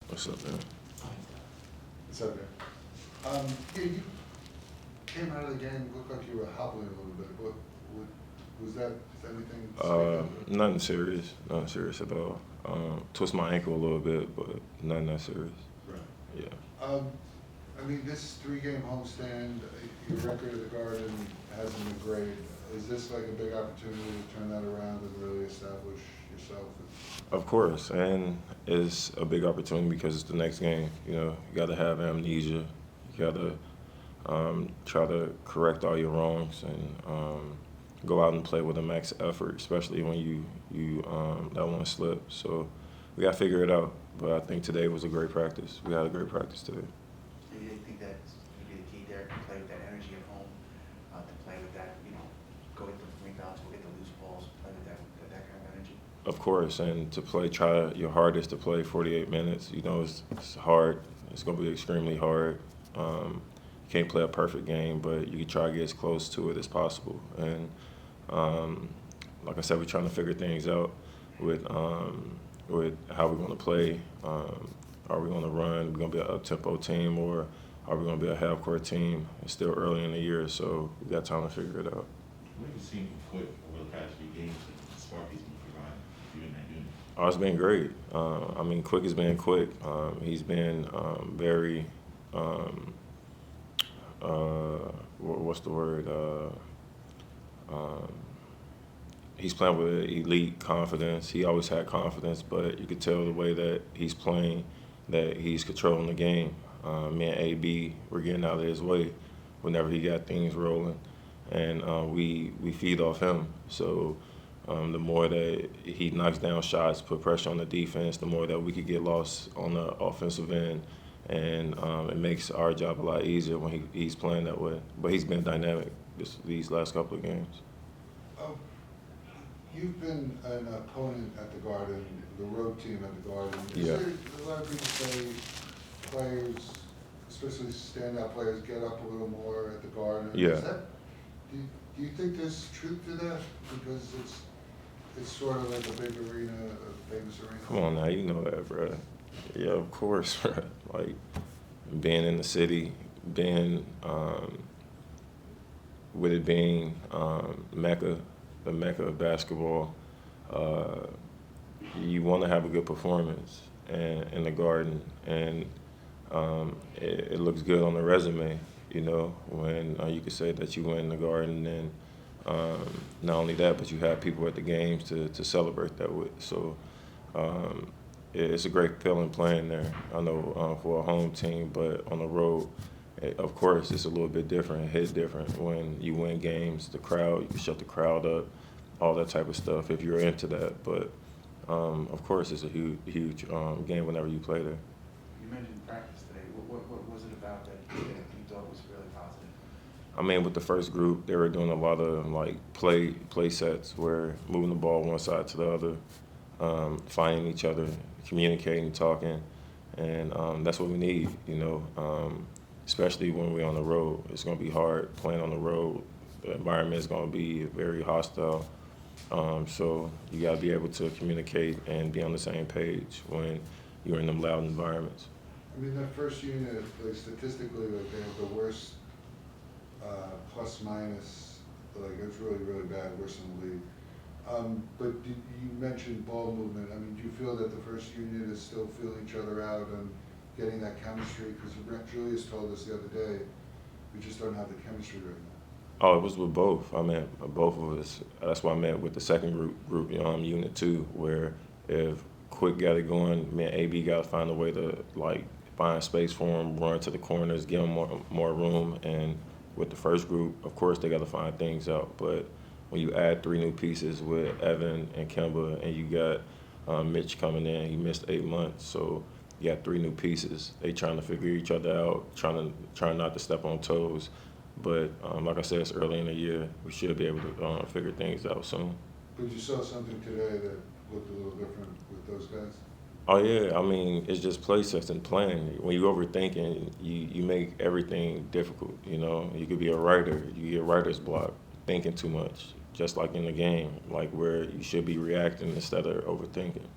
What's up, man? It's okay. Yeah, you came out of the game, looked like you were hobbling a little bit. What was that? Is anything Nothing serious. Nothing serious at all. Twist my ankle a little bit, but nothing that serious. Right. Yeah. I mean, this three-game homestand, your record at the Garden hasn't been great. Is this like a big opportunity to turn that around and really establish yourself? Of course, and it's a big opportunity because it's the next game. You know, you got to have amnesia. You got to try to correct all your wrongs and go out and play with a max effort, especially when you let one slip. So we got to figure it out. But I think today was a great practice. We had a great practice today. Do you think that's going to be the key there, to play with that energy at home, to play with that, go get the rebounds, go get the loose balls, play with that kind of energy? Of course, and to try your hardest to play 48 minutes. You know, it's hard. It's going to be extremely hard. You can't play a perfect game, but you can try to get as close to it as possible. And like I said, we're trying to figure things out with how we're going to play. Are we going to run? Are we going to be an up-tempo team, or are we going to be a half-court team? It's still early in the year, so we got time to figure it out. What have you seen from Quick over the past few games and spark he's been providing you in that unit? Oh, it's been great. I mean, Quick has been quick. He's been very, what's the word? He's playing with elite confidence. He always had confidence, but you could tell the way that he's playing that he's controlling the game. Me and AB were getting out of his way whenever he got things rolling, and we feed off him. So the more that he knocks down shots, put pressure on the defense, the more that we could get lost on the offensive end, and it makes our job a lot easier when he's playing that way. But he's been dynamic these last couple of games. You've been an opponent at the Garden, the road team at the Garden. Yeah. A lot of people say players, especially standout players, get up a little more at the Garden. Yeah. Do you think there's truth to that? Because it's sort of like a big arena, a famous arena. Come on now, you know that, bro. Yeah, of course, bro. Like being in the city, being with it being Mecca. The Mecca of basketball, you want to have a good performance in the Garden, and it looks good on the resume, when you can say that you win the Garden, and not only that, but you have people at the games to celebrate that with. So it's a great feeling playing there. I know for a home team, but on the road, of course, it's a little bit different. It hits different when you win games. The crowd, you can shut the crowd up, all that type of stuff if you're into that. But, of course, it's a huge game whenever you play there. You mentioned practice today. What was it about that you thought was really positive? I mean, with the first group, they were doing a lot of, play sets where moving the ball one side to the other, finding each other, communicating, talking, and that's what we need, especially when we're on the road. It's going to be hard playing on the road. The environment is going to be very hostile. So you got to be able to communicate and be on the same page when you're in them loud environments. I mean, that first unit, statistically, they have the worst plus minus. It's really, really bad, worse than the league. But you mentioned ball movement. I mean, do you feel that the first unit is still feeling each other out and getting that chemistry? Because Julius told us the other day, we just don't have the chemistry right now. Oh, it was with both. I meant both of us. That's why I meant with the second group, unit 2, where if Quick got it going, me and AB got to find a way to find space for him, run to the corners, give him more room. And with the first group, of course, they got to find things out. But when you add 3 new pieces with Evan and Kemba, and you got Mitch coming in, he missed 8 months, so you got 3 new pieces. They trying to figure each other out, trying not to step on toes. But like I said, it's early in the year. We should be able to figure things out soon. But you saw something today that looked a little different with those guys? Oh, yeah. I mean, it's just play sets and playing. When you're overthinking, you make everything difficult, You could be a writer. You get writer's block, thinking too much, just like in the game, where you should be reacting instead of overthinking.